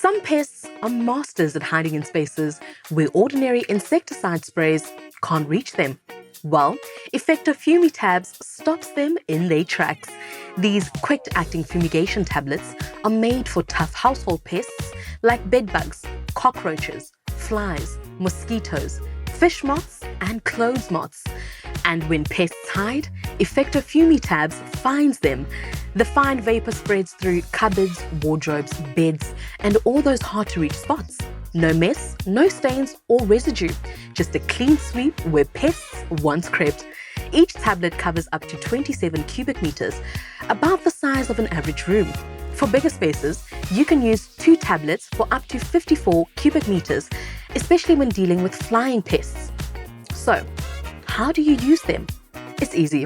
Some pests are masters at hiding in spaces where ordinary insecticide sprays can't reach them. Well, Efekto Fumitabs stops them in their tracks. These quick-acting fumigation tablets are made for tough household pests like bedbugs, cockroaches, flies, mosquitoes, fish moths, and clothes moths. And when pests hide, Efekto Fumitabs finds them. The fine vapor spreads through cupboards, wardrobes, beds, and all those hard-to-reach spots. No mess, no stains or residue, just a clean sweep where pests once crept. Each tablet covers up to 27 cubic meters, about the size of an average room. For bigger spaces, you can use 2 tablets for up to 54 cubic meters, especially when dealing with flying pests. So, how do you use them? It's easy.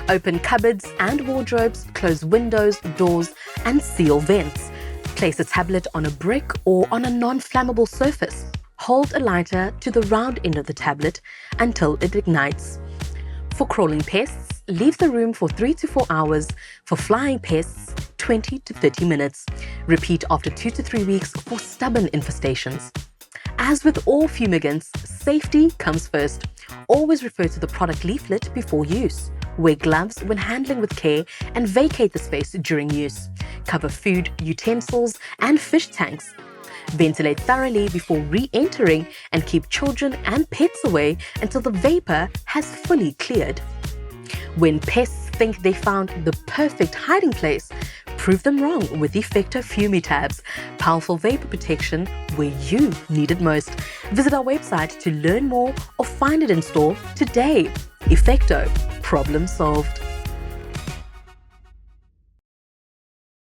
Open cupboards and wardrobes, close windows, doors, and seal vents. Place a tablet on a brick or on a non-flammable surface. Hold a lighter to the round end of the tablet until it ignites. For crawling pests, leave the room for 3 to 4 hours. For flying pests, 20 to 30 minutes. Repeat after 2 to 3 weeks for stubborn infestations. As with all fumigants, safety comes first. Always refer to the product leaflet before use. Wear gloves when handling with care and vacate the space during use. Cover food, utensils, and fish tanks. Ventilate thoroughly before re-entering and keep children and pets away until the vapor has fully cleared. When pests think they found the perfect hiding place, prove them wrong with Efekto Fumitabs, powerful vapor protection where you need it most. Visit our website to learn more or find it in store today. Efekto, problem solved.